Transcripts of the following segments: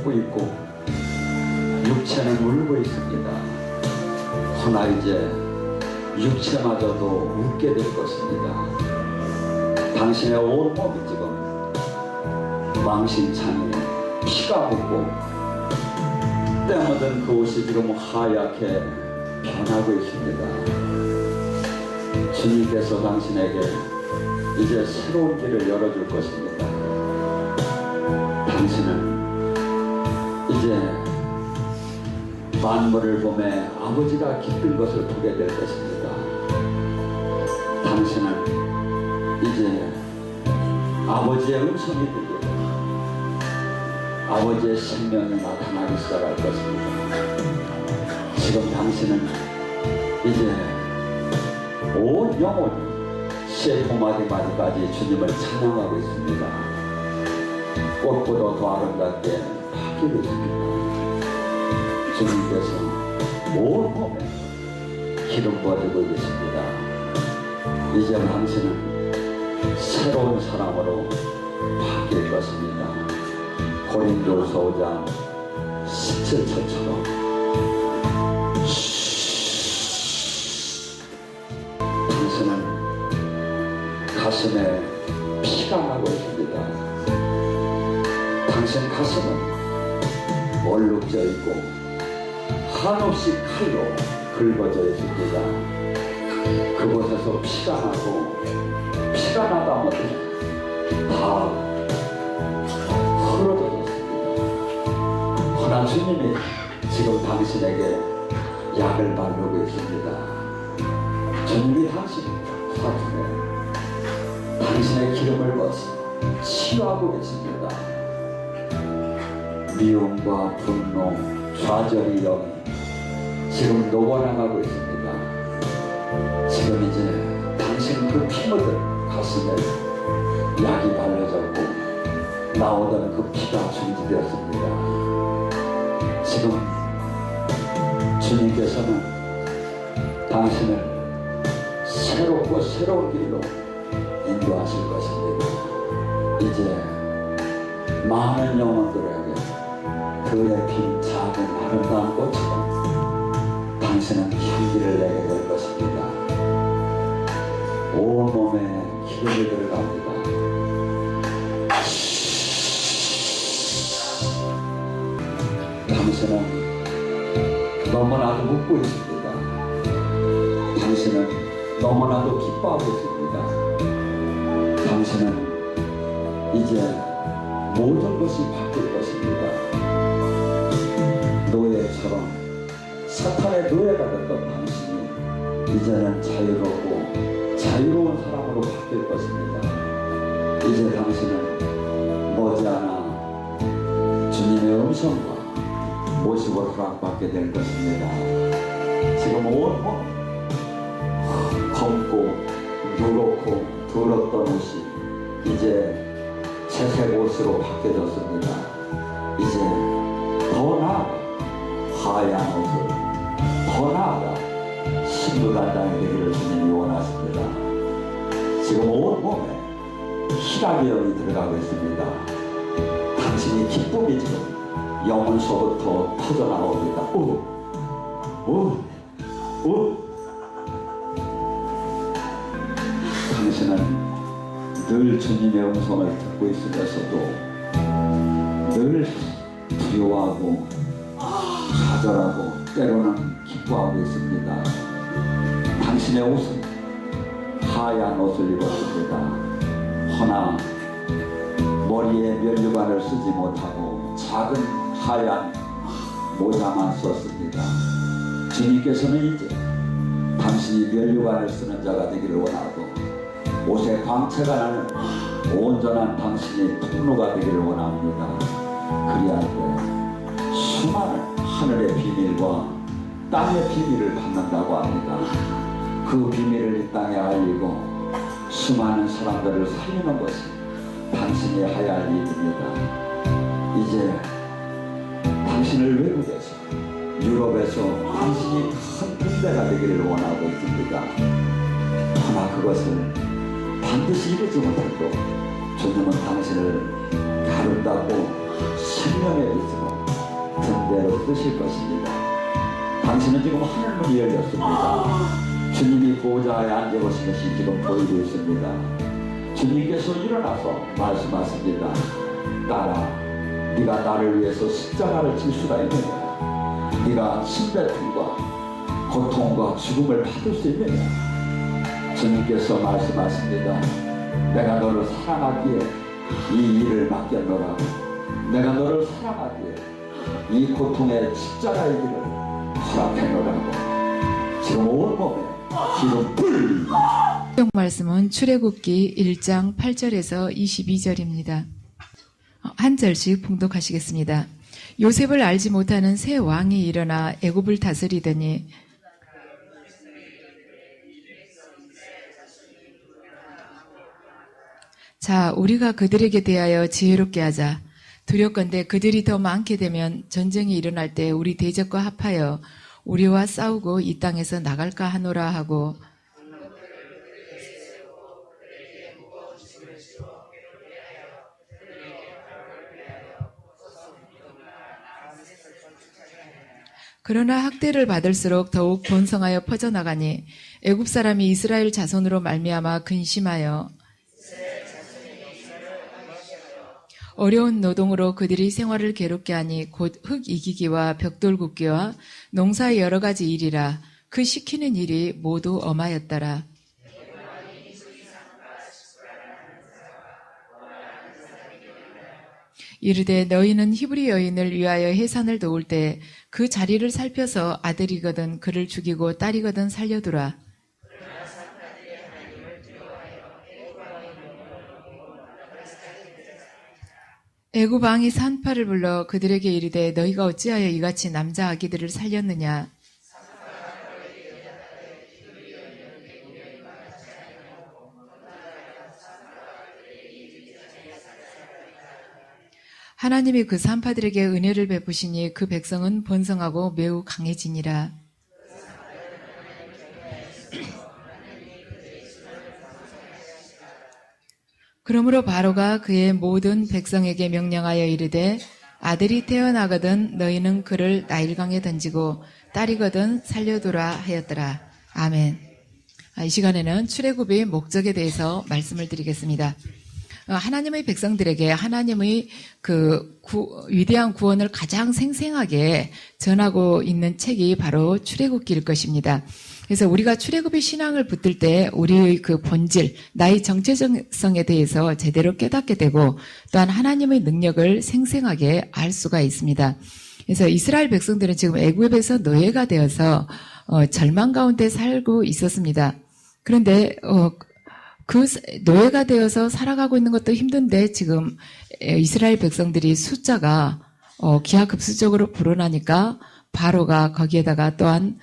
웃고 있고 육체는 울고 있습니다. 허나 이제 육체마저도 웃게 될 것입니다. 당신의 온몸이 지금 망신창에 피가 묻고 때 묻은 그 옷이 지금 하얗게 변하고 있습니다. 주님께서 당신에게 이제 새로운 길을 열어줄 것입니다. 당신은 이제 만물을 보매 아버지가 기쁜 것을 보게 될 것입니다. 당신은 이제 아버지의 음성이 들리고 아버지의 생명이 나타나기 시작할 것입니다. 지금 당신은 이제 온 영혼이 셰포마디마디까지 주님을 찬양하고 있습니다. 꽃보다 더 아름답게 바뀌고 있습니다. 주님께서 온몸에 기름 부어주고 계십니다. 이제 당신은 새로운 사람으로 바뀔 것입니다. 고린도후서 5장 17절처럼 당신은 가슴에 피가 나고 있습니다. 당신 가슴은 얼룩져 있고 한없이 칼로 긁어져 있습니다. 그곳에서 피가 나고 피가 나다 못해 다 흐러졌습니다. 허나 주님이 지금 당신에게 약을 바르고 있습니다. 주님이 당신 사품에 당신의 기름을 부어서 치유하고 계십니다. 미움과 분노, 좌절이 영이 지금 녹아나가고 있습니다. 지금 이제 당신 그 피 묻은 가슴에 약이 발라졌고 나오던 그 피가 중지되었습니다. 지금 주님께서는 당신을 새롭고 새로운 길로 인도하실 것입니다. 이제 많은 영혼들에게 그의 핀 작은 아름다운 꽃처럼 당신은 향기를 내게 될 것입니다. 온몸에 기름이 들어갑니다. 당신은 너무나도 웃고 있습니다. 당신은 너무나도 기뻐하고 있습니다. 당신은 이제 모든 것이 바뀔 것입니다. 노예처럼 사탄의 노예가 됐던 당신이 이제는 자유롭고 자유로운 사람으로 바뀔 것입니다. 이제 당신은 머지않아 주님의 음성과 모습을 허락받게 될 것입니다. 지금 온몸 검고 누렇고 더럽던 옷이 이제 채색 옷으로 바뀌어졌습니다. 이제 더 나아가 하얀 옷을 더 나아가 신부단장이 되기를 주님이 원하십니다. 지금 온몸에 희락의 영이 들어가고 있습니다. 당신이 기쁨이 지금 영혼서부터 터져나옵니다. 당신은 늘 주님의 음성을 듣고 있으면서도 늘 두려워하고 좌절하고 때로는 기뻐하고 있습니다. 당신의 옷은 하얀 옷을 입었습니다. 허나 머리에 면류관을 쓰지 못하고 작은 하얀 모자만 썼습니다. 주님께서는 이제 당신이 면류관을 쓰는 자가 되기를 원하고 옷에 광채가 나는 온전한 당신이 통로가 되기를 원합니다. 그리할 때 수많은 하늘의 비밀과 땅의 비밀을 받는다고 합니다. 그 비밀을 이 땅에 알리고 수많은 사람들을 살리는 것이 당신이 해야 할 일입니다. 이제 당신을 외국에서 유럽에서 당신이 큰 군대가 되기를 원하고 있습니다. 하나 그것을 반드시 이루지 못해도 주님은 당신을 아름답고 생명의 빛으로 말씀대로 뜨실 것입니다. 당신은 지금 하늘문이 열렸습니다. 주님이 보좌에 앉아보신 것이 지금 보이고 있습니다. 주님께서 일어나서 말씀하십니다. 딸아, 네가 나를 위해서 십자가를 질 수가 있느냐? 네가 침뱉음과 고통과 죽음을 받을 수 있느냐? 주님께서 말씀하십니다. 내가 너를 사랑하기에 이 일을 맡겼노라. 내가 너를 사랑하기에 이 고통의 십자가의 길을 허락했노라고. 지금 온몸에 지금 불. 말씀은 출애굽기 1장 8절에서 22절입니다. 한 절씩 봉독하시겠습니다. 요셉을 알지 못하는 새 왕이 일어나 애굽을 다스리더니 자, 우리가 그들에게 대하여 지혜롭게 하자. 두렵건대 그들이 더 많게 되면 전쟁이 일어날 때 우리 대적과 합하여 우리와 싸우고 이 땅에서 나갈까 하노라 하고, 그러나 학대를 받을수록 더욱 번성하여 퍼져나가니 애굽 사람이 이스라엘 자손으로 말미암아 근심하여 어려운 노동으로 그들이 생활을 괴롭게 하니 곧 흙 이기기와 벽돌 굽기와 농사의 여러 가지 일이라. 그 시키는 일이 모두 엄하였더라. 이르되 너희는 히브리 여인을 위하여 해산을 도울 때 그 자리를 살펴서 아들이거든 그를 죽이고 딸이거든 살려두라. 애굽 왕이 산파를 불러 그들에게 이르되 너희가 어찌하여 이같이 남자 아기들을 살렸느냐? 하나님이 그 산파들에게 은혜를 베푸시니 그 백성은 번성하고 매우 강해지니라. 그러므로 바로가 그의 모든 백성에게 명령하여 이르되 아들이 태어나거든 너희는 그를 나일강에 던지고 딸이거든 살려두라 하였더라. 아멘. 이 시간에는 출애굽의 목적에 대해서 말씀을 드리겠습니다. 하나님의 백성들에게 하나님의 위대한 구원을 가장 생생하게 전하고 있는 책이 바로 출애굽기일 것입니다. 그래서 우리가 출애굽의 신앙을 붙들 때 우리의 그 본질, 나의 정체성에 대해서 제대로 깨닫게 되고 또한 하나님의 능력을 생생하게 알 수가 있습니다. 그래서 이스라엘 백성들은 지금 애굽에서 노예가 되어서 절망 가운데 살고 있었습니다. 그런데 그 노예가 되어서 살아가고 있는 것도 힘든데 지금 이스라엘 백성들이 숫자가 기하급수적으로 불어나니까 바로가 거기에다가 또한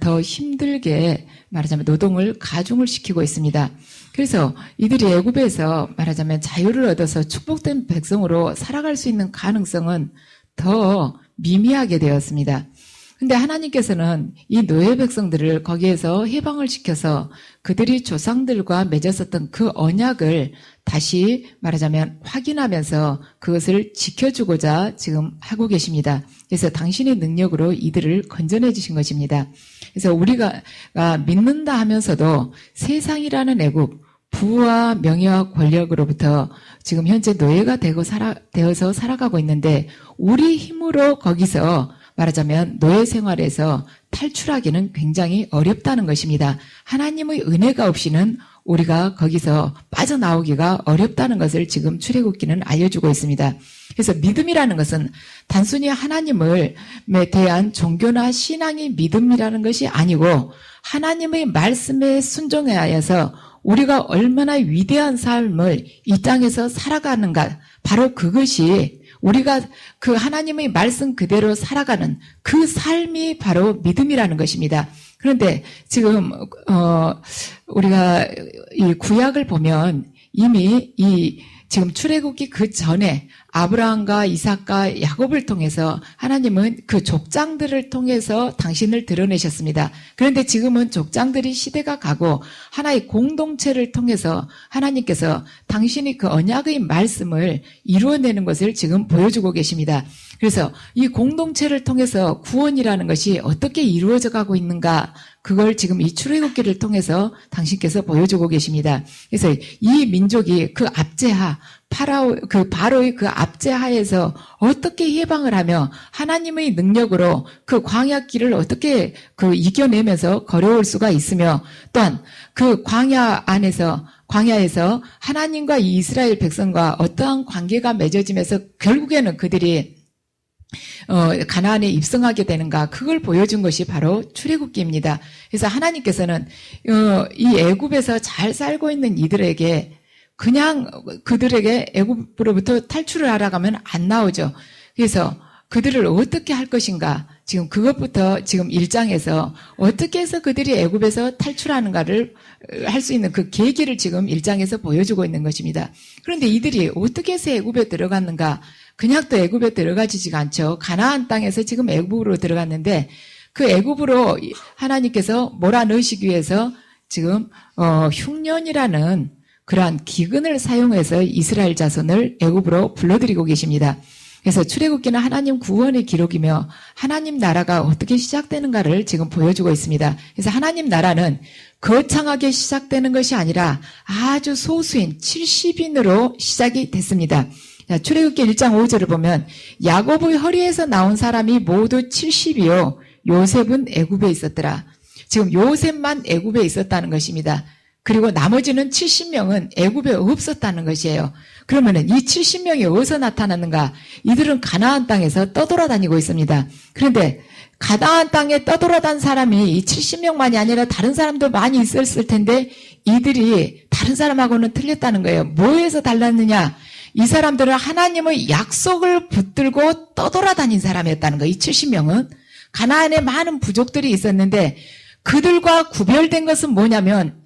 더 힘들게 말하자면 노동을 가중을 시키고 있습니다. 그래서 이들이 애굽에서 말하자면 자유를 얻어서 축복된 백성으로 살아갈 수 있는 가능성은 더 미미하게 되었습니다. 근데 하나님께서는 이 노예 백성들을 거기에서 해방을 시켜서 그들이 조상들과 맺었었던 그 언약을 다시 말하자면 확인하면서 그것을 지켜주고자 지금 하고 계십니다. 그래서 당신의 능력으로 이들을 건져내 주신 것입니다. 그래서 우리가 믿는다 하면서도 세상이라는 애굽, 부와 명예와 권력으로부터 지금 현재 노예가 되어서 살아가고 있는데 우리 힘으로 거기서 말하자면 노예 생활에서 탈출하기는 굉장히 어렵다는 것입니다. 하나님의 은혜가 없이는 우리가 거기서 빠져나오기가 어렵다는 것을 지금 출애굽기는 알려주고 있습니다. 그래서 믿음이라는 것은 단순히 하나님을 대한 종교나 신앙의 믿음이라는 것이 아니고 하나님의 말씀에 순종하여서 우리가 얼마나 위대한 삶을 이 땅에서 살아가는가, 바로 그것이 우리가 그 하나님의 말씀 그대로 살아가는 그 삶이 바로 믿음이라는 것입니다. 그런데 지금 우리가 이 구약을 보면 이미 이 지금 출애굽기 그 전에 아브라함과 이삭과 야곱을 통해서 하나님은 그 족장들을 통해서 당신을 드러내셨습니다. 그런데 지금은 족장들이 시대가 가고 하나의 공동체를 통해서 하나님께서 당신이 그 언약의 말씀을 이루어내는 것을 지금 보여주고 계십니다. 그래서 이 공동체를 통해서 구원이라는 것이 어떻게 이루어져 가고 있는가, 그걸 지금 이 출애굽기를 통해서 당신께서 보여주고 계십니다. 그래서 이 민족이 그 압제하, 바로의 그 압제하에서 어떻게 해방을 하며 하나님의 능력으로 그 광야길을 어떻게 이겨내면서 걸어올 수가 있으며, 또한 그 광야에서 하나님과 이 이스라엘 백성과 어떠한 관계가 맺어지면서 결국에는 그들이 가나안에 입성하게 되는가, 그걸 보여준 것이 바로 출애굽기입니다. 그래서 하나님께서는 이 애굽에서 잘 살고 있는 이들에게 그냥 그들에게 애굽으로부터 탈출을 하라고 하면 안 나오죠. 그래서 그들을 어떻게 할 것인가, 지금 그것부터 지금 1장에서 어떻게 해서 그들이 애굽에서 탈출하는가를 할 수 있는 그 계기를 지금 1장에서 보여주고 있는 것입니다. 그런데 이들이 어떻게 해서 애굽에 들어갔는가, 그냥 또 애굽에 들어가지지가 않죠. 가나안 땅에서 지금 애굽으로 들어갔는데 그 애굽으로 하나님께서 몰아넣으시기 위해서 지금 흉년이라는 그러한 기근을 사용해서 이스라엘 자손을 애굽으로 불러들이고 계십니다. 그래서 출애굽기는 하나님 구원의 기록이며 하나님 나라가 어떻게 시작되는가를 지금 보여주고 있습니다. 그래서 하나님 나라는 거창하게 시작되는 것이 아니라 아주 소수인 70인으로 시작이 됐습니다. 출애굽기 1장 5절을 보면 야곱의 허리에서 나온 사람이 모두 70이요 요셉은 애굽에 있었더라. 지금 요셉만 애굽에 있었다는 것입니다. 그리고 나머지는 70명은 애굽에 없었다는 것이에요. 그러면은 이 70명이 어디서 나타났는가? 이들은 가나안 땅에서 떠돌아다니고 있습니다. 그런데 가나안 땅에 떠돌아다닌 사람이 이 70명만이 아니라 다른 사람도 많이 있었을 텐데 이들이 다른 사람하고는 틀렸다는 거예요. 뭐에서 달랐느냐? 이 사람들은 하나님의 약속을 붙들고 떠돌아다닌 사람이었다는 거예요. 이 70명은 가나안에 많은 부족들이 있었는데 그들과 구별된 것은 뭐냐면,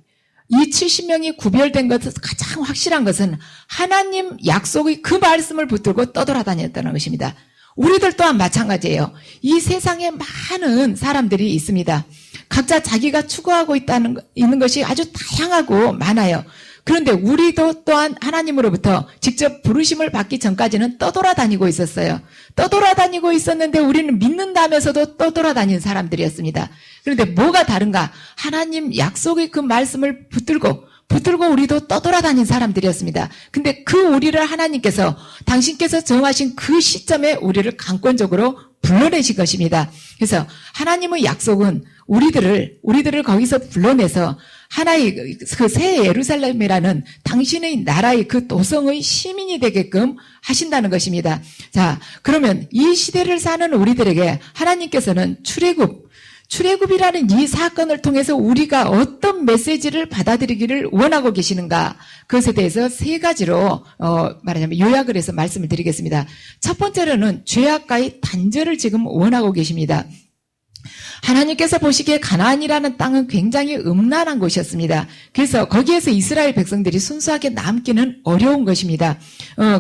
이 70명이 구별된 것은 가장 확실한 것은 하나님 약속의 그 말씀을 붙들고 떠돌아다녔다는 것입니다. 우리들 또한 마찬가지예요. 이 세상에 많은 사람들이 있습니다. 각자 자기가 추구하고 있는 것이 아주 다양하고 많아요. 그런데 우리도 또한 하나님으로부터 직접 부르심을 받기 전까지는 떠돌아다니고 있었어요. 떠돌아다니고 있었는데 우리는 믿는다면서도 떠돌아다니는 사람들이었습니다. 그런데 뭐가 다른가? 하나님 약속의 그 말씀을 붙들고 우리도 떠돌아다닌 사람들이었습니다. 근데 그 우리를 하나님께서 당신께서 정하신 그 시점에 우리를 강권적으로 불러내신 것입니다. 그래서 하나님의 약속은 우리들을 거기서 불러내서 하나의 그 새 예루살렘이라는 당신의 나라의 그 도성의 시민이 되게끔 하신다는 것입니다. 자, 그러면 이 시대를 사는 우리들에게 하나님께서는 출애굽이라는 이 사건을 통해서 우리가 어떤 메시지를 받아들이기를 원하고 계시는가, 그것에 대해서 세 가지로 말하자면 요약을 해서 말씀을 드리겠습니다. 첫 번째로는 죄악과의 단절을 지금 원하고 계십니다. 하나님께서 보시기에 가나안이라는 땅은 굉장히 음란한 곳이었습니다. 그래서 거기에서 이스라엘 백성들이 순수하게 남기는 어려운 것입니다.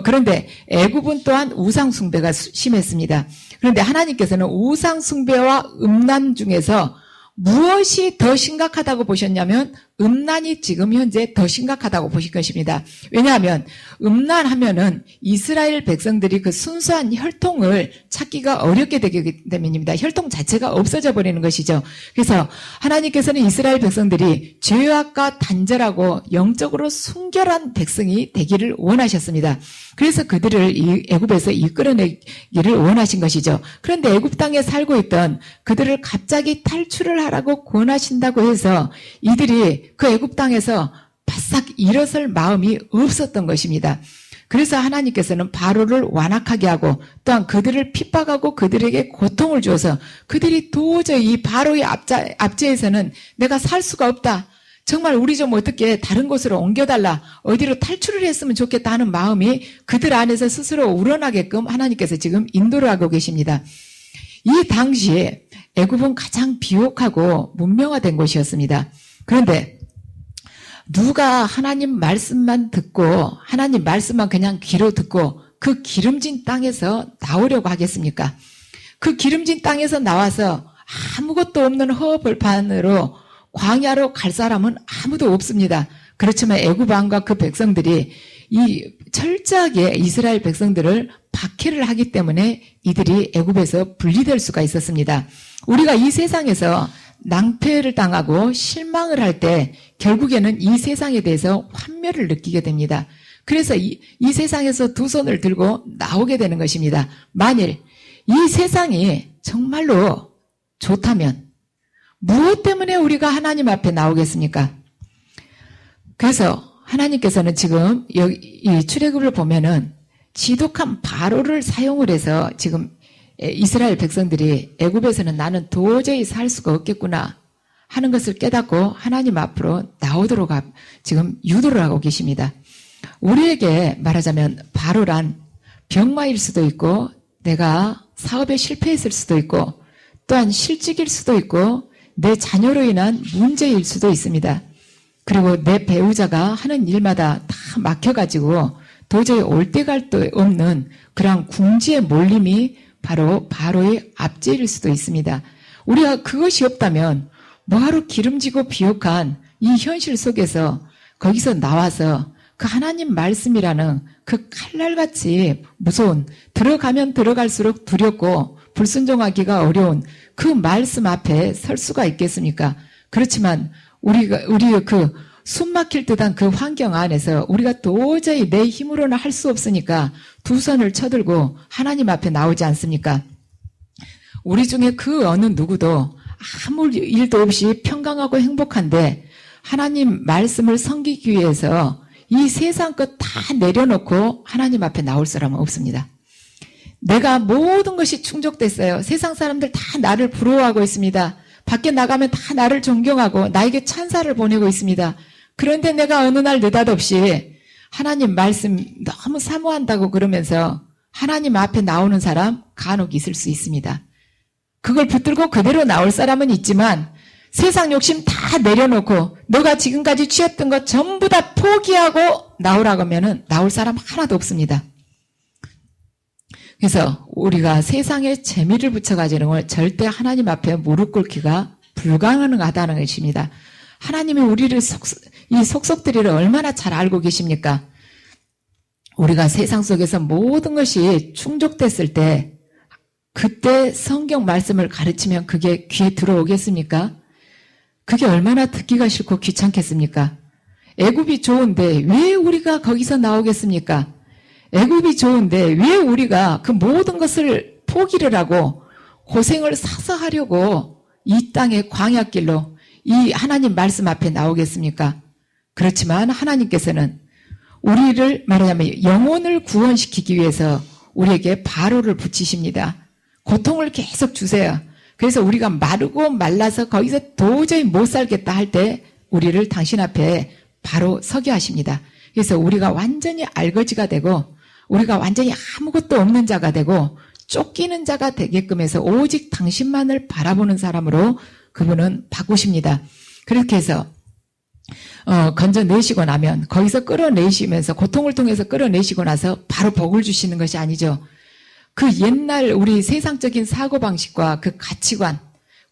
그런데 애굽은 또한 우상 숭배가 심했습니다. 그런데 하나님께서는 우상 숭배와 음란 중에서 무엇이 더 심각하다고 보셨냐면 음란이 지금 현재 더 심각하다고 보실 것입니다. 왜냐하면 음란하면은 이스라엘 백성들이 그 순수한 혈통을 찾기가 어렵게 되기 때문입니다. 혈통 자체가 없어져 버리는 것이죠. 그래서 하나님께서는 이스라엘 백성들이 죄악과 단절하고 영적으로 순결한 백성이 되기를 원하셨습니다. 그래서 그들을 이 애굽에서 이끌어내기를 원하신 것이죠. 그런데 애굽 땅에 살고 있던 그들을 갑자기 탈출을 하라고 권하신다고 해서 이들이 그 애굽 땅에서 바싹 일어설 마음이 없었던 것입니다. 그래서 하나님께서는 바로를 완악하게 하고 또한 그들을 핍박하고 그들에게 고통을 주어서 그들이 도저히 이 바로의 압제에서는 내가 살 수가 없다. 정말 우리 좀 어떻게 다른 곳으로 옮겨달라, 어디로 탈출을 했으면 좋겠다 하는 마음이 그들 안에서 스스로 우러나게끔 하나님께서 지금 인도를 하고 계십니다. 이 당시에 애굽은 가장 비옥하고 문명화된 곳이었습니다. 그런데 누가 하나님 말씀만 듣고 하나님 말씀만 그냥 귀로 듣고 그 기름진 땅에서 나오려고 하겠습니까? 그 기름진 땅에서 나와서 아무것도 없는 허벌판으로 광야로 갈 사람은 아무도 없습니다. 그렇지만 애굽 왕과 그 백성들이 이 철저하게 이스라엘 백성들을 박해를 하기 때문에 이들이 애굽에서 분리될 수가 있었습니다. 우리가 이 세상에서 낭패를 당하고 실망을 할 때 결국에는 이 세상에 대해서 환멸을 느끼게 됩니다. 그래서 이 세상에서 두 손을 들고 나오게 되는 것입니다. 만일 이 세상이 정말로 좋다면 무엇 때문에 우리가 하나님 앞에 나오겠습니까? 그래서 하나님께서는 지금 이 출애굽을 보면은 지독한 바로를 사용을 해서 지금 이스라엘 백성들이 애굽에서는 나는 도저히 살 수가 없겠구나 하는 것을 깨닫고 하나님 앞으로 나오도록 지금 유도를 하고 계십니다. 우리에게 말하자면 바로란 병마일 수도 있고 내가 사업에 실패했을 수도 있고 또한 실직일 수도 있고 내 자녀로 인한 문제일 수도 있습니다. 그리고 내 배우자가 하는 일마다 다 막혀가지고 도저히 올 데 갈 데 없는 그런 궁지의 몰림이 바로 바로의 압제일 수도 있습니다. 우리가 그것이 없다면 뭐하러 기름지고 비옥한 이 현실 속에서 거기서 나와서 그 하나님 말씀이라는 그 칼날같이 무서운 들어가면 들어갈수록 두렵고 불순종하기가 어려운 그 말씀 앞에 설 수가 있겠습니까? 그렇지만 우리의 그 숨막힐 듯한 그 환경 안에서 우리가 도저히 내 힘으로는 할 수 없으니까 두 손을 쳐들고 하나님 앞에 나오지 않습니까? 우리 중에 그 어느 누구도 아무 일도 없이 평강하고 행복한데 하나님 말씀을 섬기기 위해서 이 세상 것 다 내려놓고 하나님 앞에 나올 사람은 없습니다. 내가 모든 것이 충족됐어요. 세상 사람들 다 나를 부러워하고 있습니다. 밖에 나가면 다 나를 존경하고 나에게 찬사를 보내고 있습니다. 그런데 내가 어느 날 느닷없이 하나님 말씀 너무 사모한다고 그러면서 하나님 앞에 나오는 사람 간혹 있을 수 있습니다. 그걸 붙들고 그대로 나올 사람은 있지만 세상 욕심 다 내려놓고 너가 지금까지 취했던 것 전부 다 포기하고 나오라고 하면은 나올 사람 하나도 없습니다. 그래서 우리가 세상에 재미를 붙여가지는 걸 절대 하나님 앞에 무릎 꿇기가 불가능하다는 것입니다. 하나님이 우리를 이 속속들이를 얼마나 잘 알고 계십니까? 우리가 세상 속에서 모든 것이 충족됐을 때 그때 성경 말씀을 가르치면 그게 귀에 들어오겠습니까? 그게 얼마나 듣기가 싫고 귀찮겠습니까? 애굽이 좋은데 왜 우리가 거기서 나오겠습니까? 애굽이 좋은데 왜 우리가 그 모든 것을 포기를 하고 고생을 사서 하려고 이 땅의 광야길로 이 하나님 말씀 앞에 나오겠습니까? 그렇지만 하나님께서는 우리를 말하자면 영혼을 구원시키기 위해서 우리에게 바로를 붙이십니다. 고통을 계속 주세요. 그래서 우리가 마르고 말라서 거기서 도저히 못 살겠다 할 때 우리를 당신 앞에 바로 서게 하십니다. 그래서 우리가 완전히 알거지가 되고 우리가 완전히 아무것도 없는 자가 되고 쫓기는 자가 되게끔 해서 오직 당신만을 바라보는 사람으로 그분은 바꾸십니다. 그렇게 해서 건져내시고 나면 거기서 끌어내시면서 고통을 통해서 끌어내시고 나서 바로 복을 주시는 것이 아니죠. 그 옛날 우리 세상적인 사고방식과 그 가치관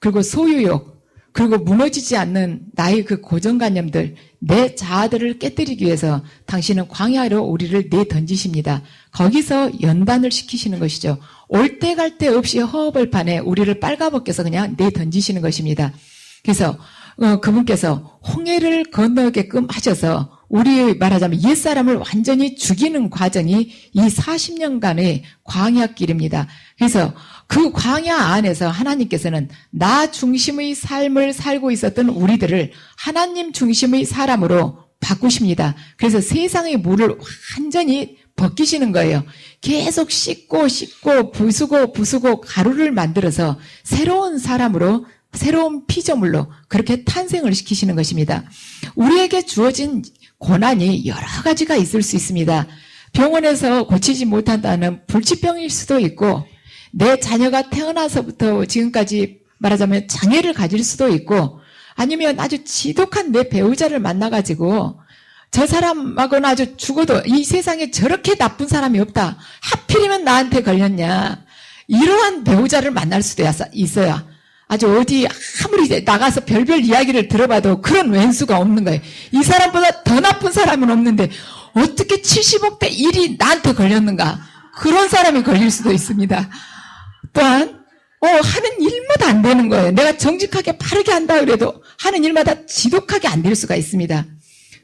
그리고 소유욕 그리고 무너지지 않는 나의 그 고정관념들 내 자아들을 깨뜨리기 위해서 당신은 광야로 우리를 내던지십니다. 거기서 연단을 시키시는 것이죠. 올 때 갈 데 없이 허벌판에 우리를 빨가벗겨서 그냥 내던지시는 것입니다. 그래서 그분께서 홍해를 건너게끔 하셔서 우리 말하자면 옛사람을 완전히 죽이는 과정이 이 40년간의 광야길입니다. 그래서 그 광야 안에서 하나님께서는 나 중심의 삶을 살고 있었던 우리들을 하나님 중심의 사람으로 바꾸십니다. 그래서 세상의 물을 완전히 벗기시는 거예요. 계속 씻고 부수고 가루를 만들어서 새로운 사람으로 새로운 피조물로 그렇게 탄생을 시키시는 것입니다. 우리에게 주어진 고난이 여러 가지가 있을 수 있습니다. 병원에서 고치지 못한다는 불치병일 수도 있고 내 자녀가 태어나서부터 지금까지 말하자면 장애를 가질 수도 있고 아니면 아주 지독한 내 배우자를 만나가지고 저 사람하고는 아주 죽어도 이 세상에 저렇게 나쁜 사람이 없다. 하필이면 나한테 걸렸냐. 이러한 배우자를 만날 수도 있어요. 아주 어디 아무리 나가서 별별 이야기를 들어봐도 그런 왼수가 없는 거예요. 이 사람보다 더 나쁜 사람은 없는데 어떻게 70억 대 1이 나한테 걸렸는가. 그런 사람이 걸릴 수도 있습니다. 또한 하는 일마다 안 되는 거예요. 내가 정직하게 바르게 한다 그래도 하는 일마다 지독하게 안 될 수가 있습니다.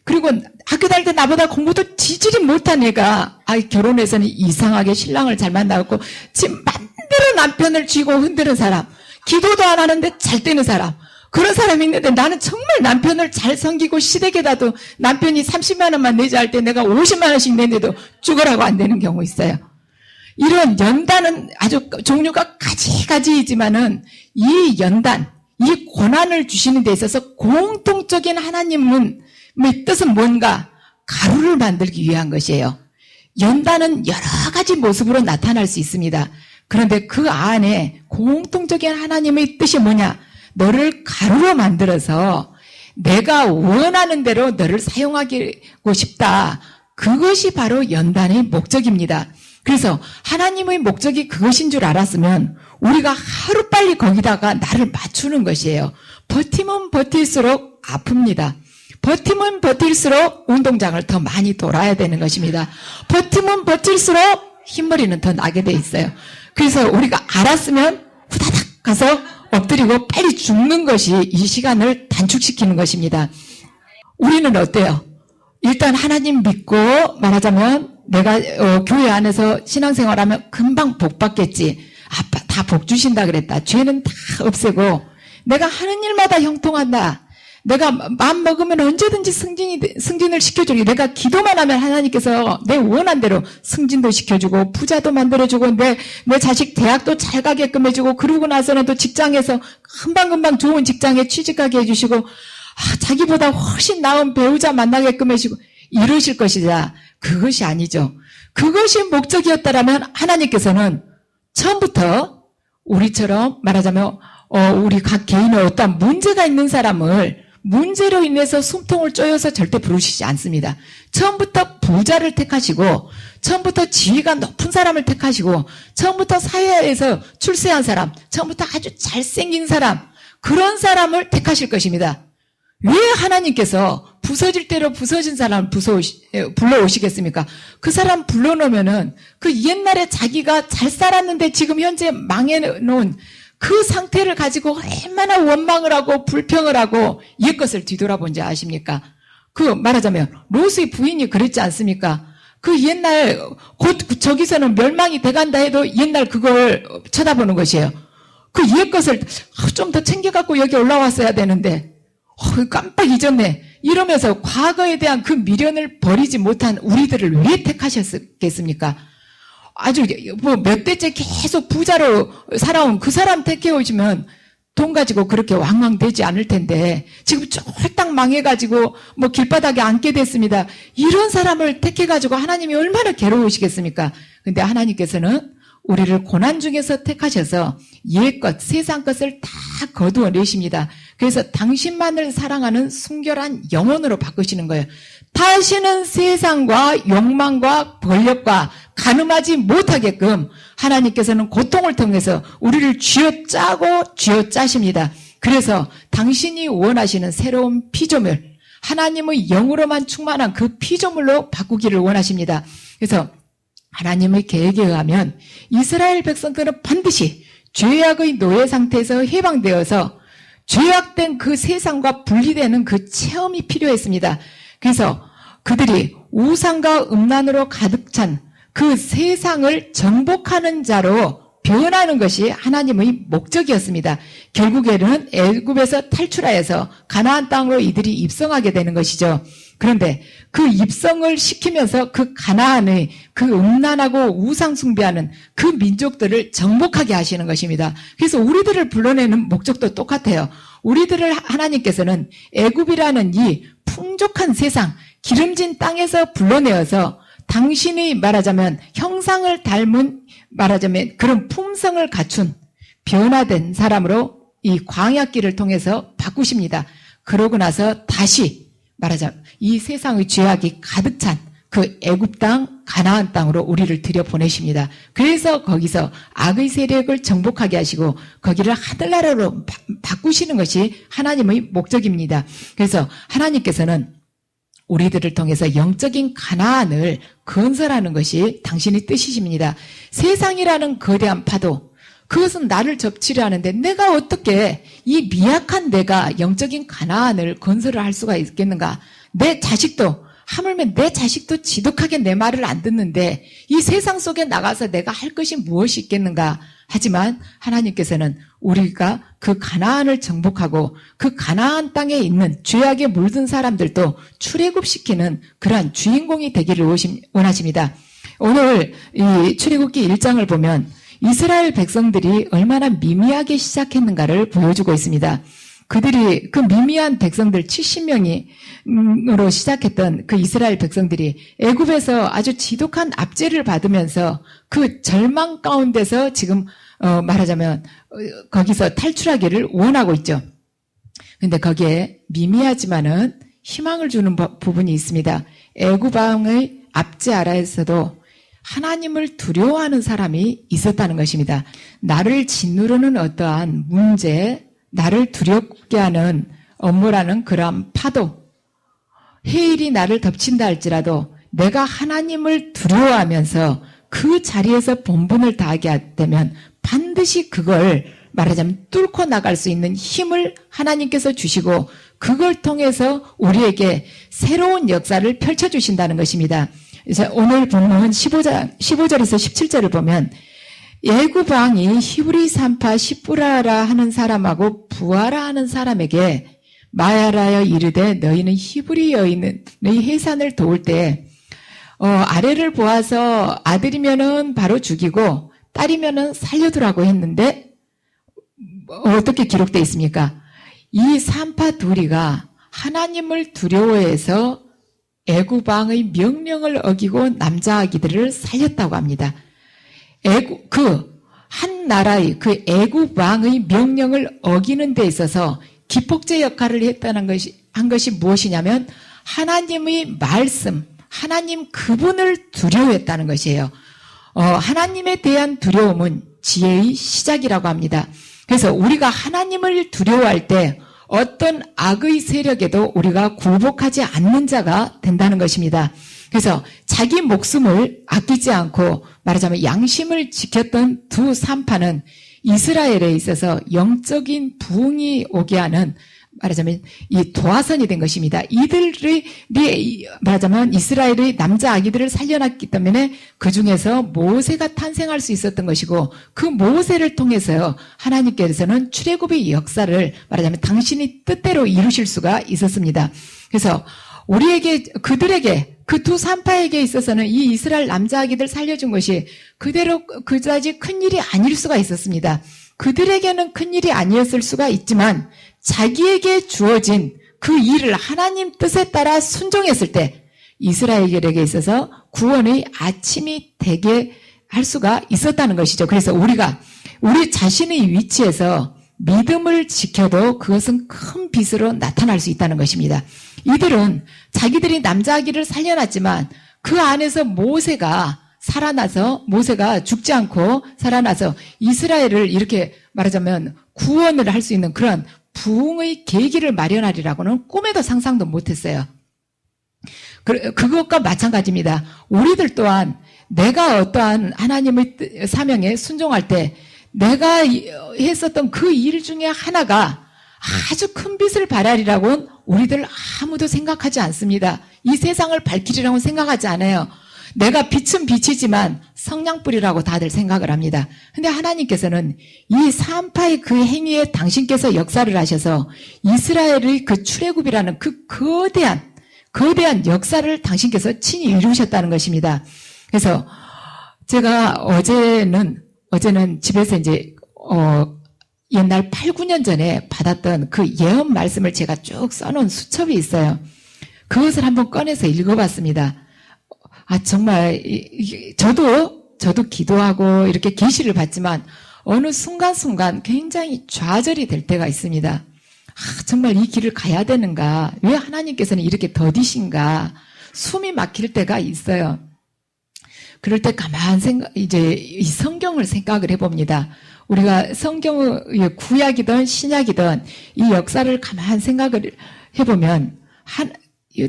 그리고 학교 다닐 때 나보다 공부도 지질이 못한 애가 결혼해서는 이상하게 신랑을 잘 만나고 지금 맘대로 남편을 쥐고 흔드는 사람, 기도도 안 하는데 잘 되는 사람, 그런 사람이 있는데 나는 정말 남편을 잘 섬기고 시댁에다도 남편이 30만 원만 내자 할 때 내가 50만 원씩 내는데도 죽으라고 안 되는 경우 있어요. 이런 연단은 아주 종류가 가지가지이지만은 이 연단, 이 고난을 주시는 데 있어서 공통적인 하나님의 뜻은 뭔가? 가루를 만들기 위한 것이에요. 연단은 여러 가지 모습으로 나타날 수 있습니다. 그런데 그 안에 공통적인 하나님의 뜻이 뭐냐? 너를 가루로 만들어서 내가 원하는 대로 너를 사용하고 싶다. 그것이 바로 연단의 목적입니다. 그래서 하나님의 목적이 그것인 줄 알았으면 우리가 하루빨리 거기다가 나를 맞추는 것이에요. 버티면 버틸수록 아픕니다. 버티면 버틸수록 운동장을 더 많이 돌아야 되는 것입니다. 버티면 버틸수록 흰머리는 더 나게 돼 있어요. 그래서 우리가 알았으면 후다닥 가서 엎드리고 빨리 죽는 것이 이 시간을 단축시키는 것입니다. 우리는 어때요? 일단 하나님 믿고 말하자면 내가 교회 안에서 신앙생활하면 금방 복 받겠지. 다 복 주신다 그랬다. 죄는 다 없애고 내가 하는 일마다 형통한다. 내가 마음 먹으면 언제든지 승진을 시켜주고 내가 기도만 하면 하나님께서 내 원한 대로 승진도 시켜주고 부자도 만들어주고 내 자식 대학도 잘 가게끔 해주고 그러고 나서는 또 직장에서 금방금방 좋은 직장에 취직하게 해주시고 자기보다 훨씬 나은 배우자 만나게끔 해주시고 이러실 것이자 그것이 아니죠. 그것이 목적이었다라면 하나님께서는 처음부터 우리처럼 말하자면 우리 각 개인의 어떤 문제가 있는 사람을 문제로 인해서 숨통을 쪼여서 절대 부르시지 않습니다. 처음부터 부자를 택하시고 처음부터 지위가 높은 사람을 택하시고 처음부터 사회에서 출세한 사람, 처음부터 아주 잘생긴 사람, 그런 사람을 택하실 것입니다. 왜 하나님께서 부서질 대로 부서진 사람을 불러오시겠습니까? 그 사람 불러놓으면은 그 옛날에 자기가 잘 살았는데 지금 현재 망해놓은 그 상태를 가지고 얼마나 원망을 하고 불평을 하고 옛것을 뒤돌아본지 아십니까? 말하자면 롯의 부인이 그랬지 않습니까? 그 옛날 곧 저기서는 멸망이 돼간다 해도 옛날 그걸 쳐다보는 것이에요. 그 옛것을 좀 더 챙겨갖고 여기 올라왔어야 되는데 깜빡 잊었네. 이러면서 과거에 대한 그 미련을 버리지 못한 우리들을 왜 택하셨겠습니까? 아주 몇 대째 계속 부자로 살아온 그 사람 택해오시면 돈 가지고 그렇게 왕왕되지 않을 텐데 지금 쫄딱 망해가지고 길바닥에 앉게 됐습니다. 이런 사람을 택해가지고 하나님이 얼마나 괴로우시겠습니까? 근데 하나님께서는 우리를 고난 중에서 택하셔서 옛것, 세상 것을 다 거두어 내십니다. 그래서 당신만을 사랑하는 순결한 영혼으로 바꾸시는 거예요. 다시는 세상과 욕망과 권력과 가늠하지 못하게끔 하나님께서는 고통을 통해서 우리를 쥐어짜고 쥐어짜십니다. 그래서 당신이 원하시는 새로운 피조물, 하나님의 영으로만 충만한 그 피조물로 바꾸기를 원하십니다. 그래서 하나님의 계획에 의하면 이스라엘 백성들은 반드시 죄악의 노예 상태에서 해방되어서 죄악된 그 세상과 분리되는 그 체험이 필요했습니다. 그래서 그들이 우상과 음란으로 가득 찬 그 세상을 정복하는 자로 변하는 것이 하나님의 목적이었습니다. 결국에는 애굽에서 탈출하여서 가나안 땅으로 이들이 입성하게 되는 것이죠. 그런데 그 입성을 시키면서 그 가나안의 그 음란하고 우상 숭배하는 그 민족들을 정복하게 하시는 것입니다. 그래서 우리들을 불러내는 목적도 똑같아요. 우리들을 하나님께서는 애굽이라는 이 풍족한 세상, 기름진 땅에서 불러내어서 당신이 말하자면 형상을 닮은 말하자면 그런 품성을 갖춘 변화된 사람으로 이 광야길을 통해서 바꾸십니다. 그러고 나서 다시 말하자면 이 세상의 죄악이 가득 찬 그 애굽 땅, 가나안 땅으로 우리를 들여보내십니다. 그래서 거기서 악의 세력을 정복하게 하시고 거기를 하늘나라로 바꾸시는 것이 하나님의 목적입니다. 그래서 하나님께서는 우리들을 통해서 영적인 가나안을 건설하는 것이 당신의 뜻이십니다. 세상이라는 거대한 파도, 그것은 나를 접치려 하는데 내가 어떻게 이 미약한 내가 영적인 가나안을 건설을 할 수가 있겠는가? 내 자식도, 하물며 내 자식도 지독하게 내 말을 안 듣는데 이 세상 속에 나가서 내가 할 것이 무엇이 있겠는가? 하지만 하나님께서는 우리가 그 가나안을 정복하고 그 가나안 땅에 있는 죄악에 물든 사람들도 출애굽시키는 그러한 주인공이 되기를 원하십니다. 오늘 이 출애굽기 1장을 보면 이스라엘 백성들이 얼마나 미미하게 시작했는가를 보여주고 있습니다. 그들이 그 미미한 백성들 70명으로 시작했던 그 이스라엘 백성들이 애굽에서 아주 지독한 압제를 받으면서 그 절망 가운데서 지금 말하자면 거기서 탈출하기를 원하고 있죠. 근데 거기에 미미하지만은 희망을 주는 부분이 있습니다. 애굽 왕의 압제 아래에서도 하나님을 두려워하는 사람이 있었다는 것입니다. 나를 짓누르는 어떠한 문제, 나를 두렵게 하는 업무라는 그러한 파도, 해일이 나를 덮친다 할지라도 내가 하나님을 두려워하면서 그 자리에서 본분을 다하게 되면 반드시 그걸 말하자면 뚫고 나갈 수 있는 힘을 하나님께서 주시고 그걸 통해서 우리에게 새로운 역사를 펼쳐주신다는 것입니다. 그래서 오늘 본문 15절에서 17절을 보면 애굽 왕이 히브리 산파 시브라라 하는 사람하고 부하라 하는 사람에게 말하여 이르되 너희는 히브리 여인의 해산을 도울 때 아래를 보아서 아들이면은 바로 죽이고 딸이면은 살려두라고 했는데 어떻게 기록되어 있습니까? 이 산파 둘이가 하나님을 두려워해서 애굽 왕의 명령을 어기고 남자 아기들을 살렸다고 합니다. 한 나라의 그 애굽 왕의 명령을 어기는 데 있어서 기폭제 역할을 했다는 한 것이 무엇이냐면 하나님의 말씀, 하나님 그분을 두려워했다는 것이에요. 하나님에 대한 두려움은 지혜의 시작이라고 합니다. 그래서 우리가 하나님을 두려워할 때 어떤 악의 세력에도 우리가 굴복하지 않는 자가 된다는 것입니다. 그래서 자기 목숨을 아끼지 않고 말하자면 양심을 지켰던 두 산파는 이스라엘에 있어서 영적인 부흥이 오게 하는 말하자면 이 도화선이 된 것입니다. 이들이 말하자면 이스라엘의 남자 아기들을 살려놨기 때문에 그 중에서 모세가 탄생할 수 있었던 것이고 그 모세를 통해서 하나님께서는 출애굽의 역사를 말하자면 당신이 뜻대로 이루실 수가 있었습니다. 그래서 그들에게 그 두 산파에게 있어서는 이 이스라엘 남자 아기들 살려준 것이 그다지 큰 일이 아닐 수가 있었습니다. 그들에게는 큰 일이 아니었을 수가 있지만 자기에게 주어진 그 일을 하나님 뜻에 따라 순종했을 때 이스라엘에게 있어서 구원의 아침이 되게 할 수가 있었다는 것이죠. 그래서 우리가 우리 자신의 위치에서 믿음을 지켜도 그것은 큰 빛으로 나타날 수 있다는 것입니다. 이들은 자기들이 남자아기를 살려놨지만 그 안에서 모세가 죽지 않고 살아나서 이스라엘을 이렇게 말하자면 구원을 할 수 있는 그런 부흥의 계기를 마련하리라고는 꿈에도 상상도 못했어요. 그것과 마찬가지입니다. 우리들 또한 내가 어떠한 하나님의 사명에 순종할 때 내가 했었던 그 일 중에 하나가 아주 큰 빛을 발하리라고는 우리들 아무도 생각하지 않습니다. 이 세상을 밝히리라고는 생각하지 않아요. 내가 빛은 빛이지만 성냥불이라고 다들 생각을 합니다. 근데 하나님께서는 이 산파의 그 행위에 당신께서 역사를 하셔서 이스라엘의 그 출애굽이라는 그 거대한 역사를 당신께서 친히 이루셨다는 것입니다. 그래서 제가 어제는 집에서 이제 옛날 8, 9년 전에 받았던 그 예언 말씀을 제가 쭉 써놓은 수첩이 있어요. 그것을 한번 꺼내서 읽어봤습니다. 정말 저도 기도하고 이렇게 계시를 받지만 어느 순간순간 굉장히 좌절이 될 때가 있습니다. 정말 이 길을 가야 되는가? 왜 하나님께서는 이렇게 더디신가? 숨이 막힐 때가 있어요. 그럴 때 가만 이제 이 성경을 생각을 해봅니다. 우리가 성경의 구약이든 신약이든 이 역사를 가만 생각을 해보면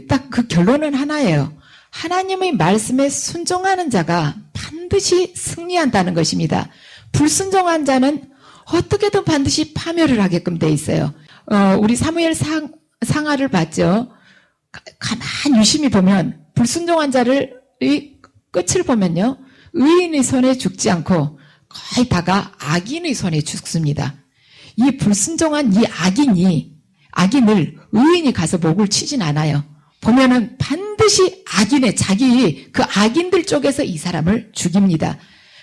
딱 그 결론은 하나예요. 하나님의 말씀에 순종하는 자가 반드시 승리한다는 것입니다. 불순종한 자는 어떻게든 반드시 파멸을 하게끔 돼 있어요. 우리 사무엘 상하를 봤죠. 가만 유심히 보면 불순종한 자를 이 끝을 보면요, 의인의 손에 죽지 않고 거의 다가 악인의 손에 죽습니다. 이 불순종한 이 악인을 의인이 가서 목을 치진 않아요. 보면은 반드시 자기 그 악인들 쪽에서 이 사람을 죽입니다.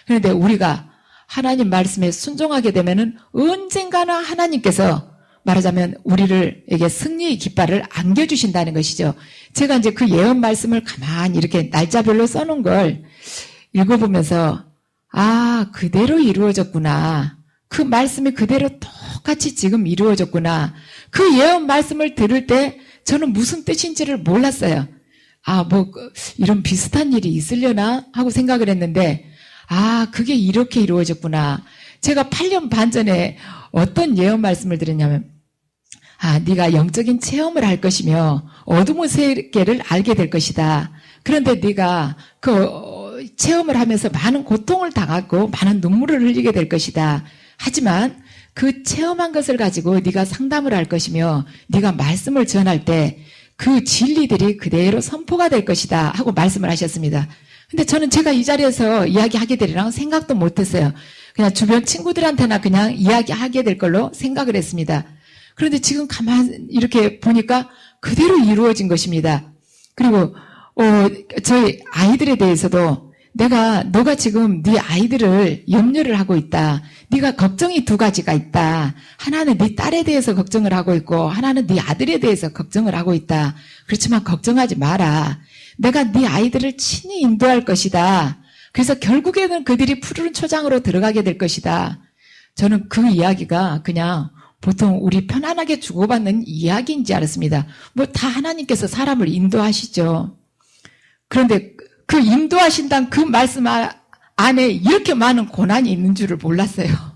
그런데 우리가 하나님 말씀에 순종하게 되면은 언젠가는 하나님께서 말하자면 우리에게 승리의 깃발을 안겨주신다는 것이죠. 제가 이제 그 예언 말씀을 가만히 이렇게 날짜별로 써놓은 걸 읽어보면서 그대로 이루어졌구나. 그 말씀이 그대로 똑같이 지금 이루어졌구나. 그 예언 말씀을 들을 때 저는 무슨 뜻인지를 몰랐어요. 이런 비슷한 일이 있으려나 하고 생각을 했는데, 그게 이렇게 이루어졌구나. 제가 8년 반 전에 어떤 예언 말씀을 드렸냐면, 네가 영적인 체험을 할 것이며 어둠의 세계를 알게 될 것이다. 그런데 네가 그 체험을 하면서 많은 고통을 당하고 많은 눈물을 흘리게 될 것이다. 하지만 그 체험한 것을 가지고 네가 상담을 할 것이며 네가 말씀을 전할 때 그 진리들이 그대로 선포가 될 것이다 하고 말씀을 하셨습니다. 근데 저는 제가 이 자리에서 이야기하게 되리라고 생각도 못했어요. 그냥 주변 친구들한테나 그냥 이야기하게 될 걸로 생각을 했습니다. 그런데 지금 가만 이렇게 보니까 그대로 이루어진 것입니다. 그리고 저희 아이들에 대해서도 너가 지금 네 아이들을 염려를 하고 있다. 네가 걱정이 두 가지가 있다. 하나는 네 딸에 대해서 걱정을 하고 있고 하나는 네 아들에 대해서 걱정을 하고 있다. 그렇지만 걱정하지 마라. 내가 네 아이들을 친히 인도할 것이다. 그래서 결국에는 그들이 푸른 초장으로 들어가게 될 것이다. 저는 그 이야기가 그냥 보통 우리 편안하게 주고받는 이야기인지 알았습니다. 다 하나님께서 사람을 인도하시죠. 그런데 그 인도하신다는 그 말씀 안에 이렇게 많은 고난이 있는 줄을 몰랐어요.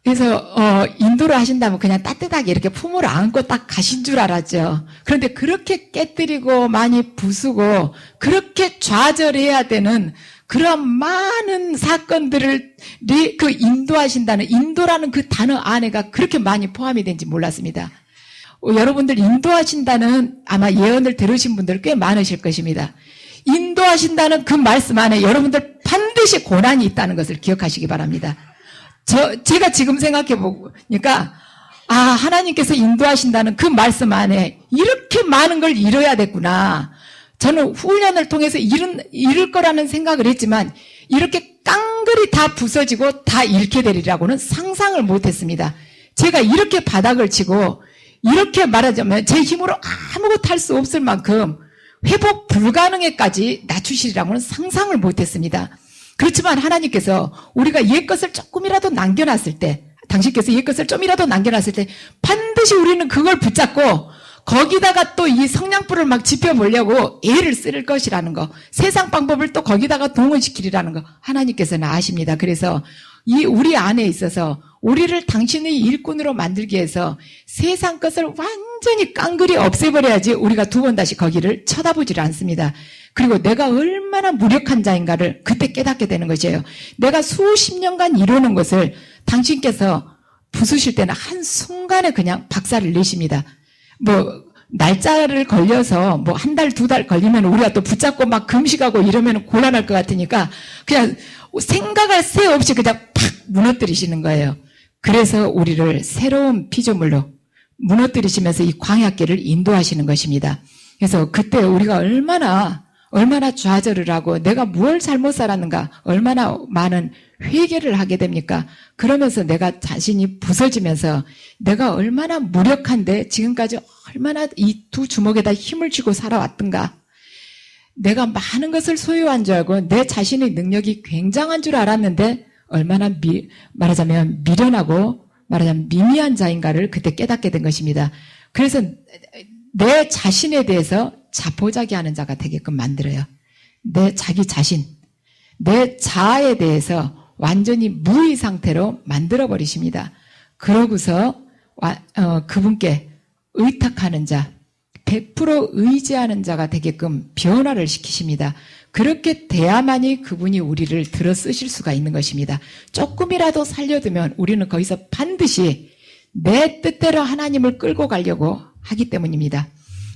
그래서 인도를 하신다면 그냥 따뜻하게 이렇게 품으로 안고 딱 가신 줄 알았죠. 그런데 그렇게 깨뜨리고 많이 부수고 그렇게 좌절해야 되는 그런 많은 사건들을 그 인도라는 그 단어 안에가 그렇게 많이 포함이 된지 몰랐습니다. 여러분들 인도하신다는 아마 예언을 들으신 분들 꽤 많으실 것입니다. 인도하신다는 그 말씀 안에 여러분들 반드시 고난이 있다는 것을 기억하시기 바랍니다. 제가 지금 생각해 보니까 하나님께서 인도하신다는 그 말씀 안에 이렇게 많은 걸 이뤄야 됐구나. 저는 훈련을 통해서 이룰 거라는 생각을 했지만 이렇게 깡그리 다 부서지고 다 잃게 되리라고는 상상을 못했습니다. 제가 이렇게 바닥을 치고 이렇게 말하자면 제 힘으로 아무것도 할 수 없을 만큼 회복 불가능에까지 낮추시리라고는 상상을 못했습니다. 그렇지만 하나님께서 우리가 옛것을 조금이라도 남겨놨을 때, 당신께서 옛것을 좀이라도 남겨놨을 때 반드시 우리는 그걸 붙잡고 거기다가 또 이 성냥불을 막 지펴보려고 애를 쓸 것이라는 거, 세상 방법을 또 거기다가 동원시키리라는 거 하나님께서는 아십니다. 그래서 우리 안에 있어서 우리를 당신의 일꾼으로 만들기 위해서 세상 것을 완전히 깡그리 없애버려야지 우리가 두 번 다시 거기를 쳐다보질 않습니다. 그리고 내가 얼마나 무력한 자인가를 그때 깨닫게 되는 것이에요. 내가 수십 년간 이루는 것을 당신께서 부수실 때는 한순간에 그냥 박살을 내십니다. 날짜를 걸려서 한 달, 두 달 걸리면 우리가 또 붙잡고 막 금식하고 이러면 곤란할 것 같으니까 그냥 생각할 새 없이 그냥 팍 무너뜨리시는 거예요. 그래서 우리를 새로운 피조물로 무너뜨리시면서 이 광야길을 인도하시는 것입니다. 그래서 그때 우리가 얼마나 좌절을 하고 내가 뭘 잘못 살았는가, 얼마나 많은 회개를 하게 됩니까? 그러면서 내가 자신이 부서지면서 내가 얼마나 무력한데 지금까지 얼마나 이 두 주먹에다 힘을 쥐고 살아왔던가. 내가 많은 것을 소유한 줄 알고 내 자신의 능력이 굉장한 줄 알았는데 얼마나 말하자면 미련하고 말하자면 미미한 자인가를 그때 깨닫게 된 것입니다. 그래서 내 자신에 대해서 자포자기하는 자가 되게끔 만들어요. 내 자기 자신, 내 자아에 대해서 완전히 무의 상태로 만들어 버리십니다. 그러고서 그분께 의탁하는 자, 100% 의지하는 자가 되게끔 변화를 시키십니다. 그렇게 돼야만이 그분이 우리를 들어 쓰실 수가 있는 것입니다. 조금이라도 살려두면 우리는 거기서 반드시 내 뜻대로 하나님을 끌고 가려고 하기 때문입니다.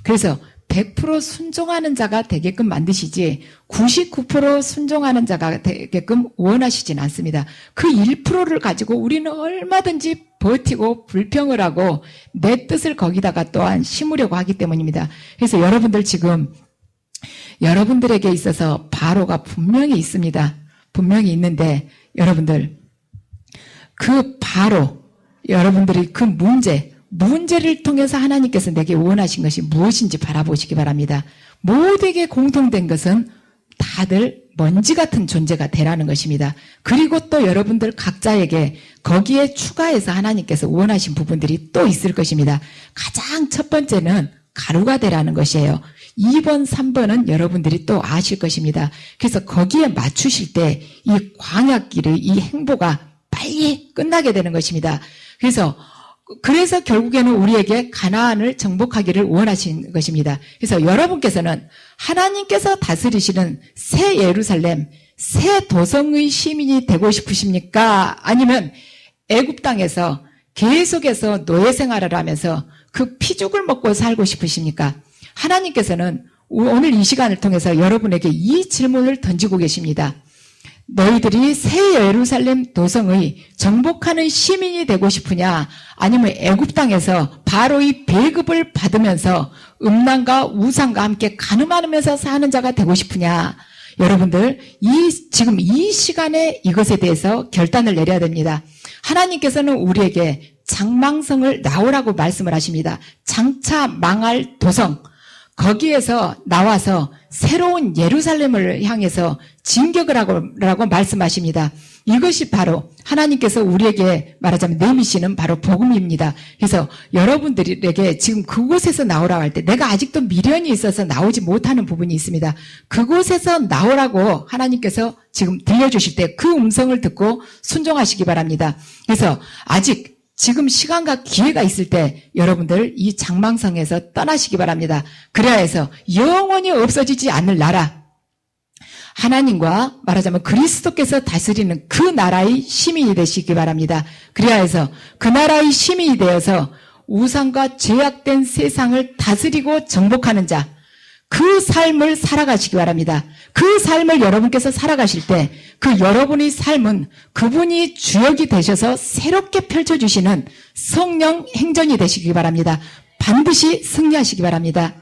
그래서 100% 순종하는 자가 되게끔 만드시지 99% 순종하는 자가 되게끔 원하시진 않습니다. 그 1%를 가지고 우리는 얼마든지 버티고 불평을 하고 내 뜻을 거기다가 또한 심으려고 하기 때문입니다. 그래서 여러분들 지금 여러분들에게 있어서 바로가 분명히 있습니다. 분명히 있는데 여러분들 그 바로 여러분들이 그 문제를 통해서 하나님께서 내게 원하신 것이 무엇인지 바라보시기 바랍니다. 모두에게 공통된 것은 다들 먼지 같은 존재가 되라는 것입니다. 그리고 또 여러분들 각자에게 거기에 추가해서 하나님께서 원하신 부분들이 또 있을 것입니다. 가장 첫 번째는 가루가 되라는 것이에요. 2번, 3번은 여러분들이 또 아실 것입니다. 그래서 거기에 맞추실 때 이 광야길의 이 행보가 빨리 끝나게 되는 것입니다. 그래서 결국에는 우리에게 가나안을 정복하기를 원하신 것입니다. 그래서 여러분께서는 하나님께서 다스리시는 새 예루살렘, 새 도성의 시민이 되고 싶으십니까? 아니면 애굽 땅에서 계속해서 노예 생활을 하면서 그 피죽을 먹고 살고 싶으십니까? 하나님께서는 오늘 이 시간을 통해서 여러분에게 이 질문을 던지고 계십니다. 너희들이 새 예루살렘 도성의 정복하는 시민이 되고 싶으냐? 아니면 애굽 땅에서 바로의 배급을 받으면서 음란과 우상과 함께 가늠하면서 사는 자가 되고 싶으냐? 여러분들 지금 이 시간에 이것에 대해서 결단을 내려야 됩니다. 하나님께서는 우리에게 장망성을 나오라고 말씀을 하십니다. 장차 망할 도성, 거기에서 나와서 새로운 예루살렘을 향해서 진격을 하라고 말씀하십니다. 이것이 바로 하나님께서 우리에게 말하자면 내미시는 바로 복음입니다. 그래서 여러분들에게 지금 그곳에서 나오라고 할 때 내가 아직도 미련이 있어서 나오지 못하는 부분이 있습니다. 그곳에서 나오라고 하나님께서 지금 들려주실 때 그 음성을 듣고 순종하시기 바랍니다. 그래서 아직 지금 시간과 기회가 있을 때 여러분들 이 장망성에서 떠나시기 바랍니다. 그래야 해서 영원히 없어지지 않을 나라, 하나님과 말하자면 그리스도께서 다스리는 그 나라의 시민이 되시기 바랍니다. 그래야 해서 그 나라의 시민이 되어서 우상과 죄악된 세상을 다스리고 정복하는 자, 그 삶을 살아가시기 바랍니다. 그 삶을 여러분께서 살아가실 때 그 여러분의 삶은 그분이 주역이 되셔서 새롭게 펼쳐주시는 성령 행전이 되시기 바랍니다. 반드시 승리하시기 바랍니다.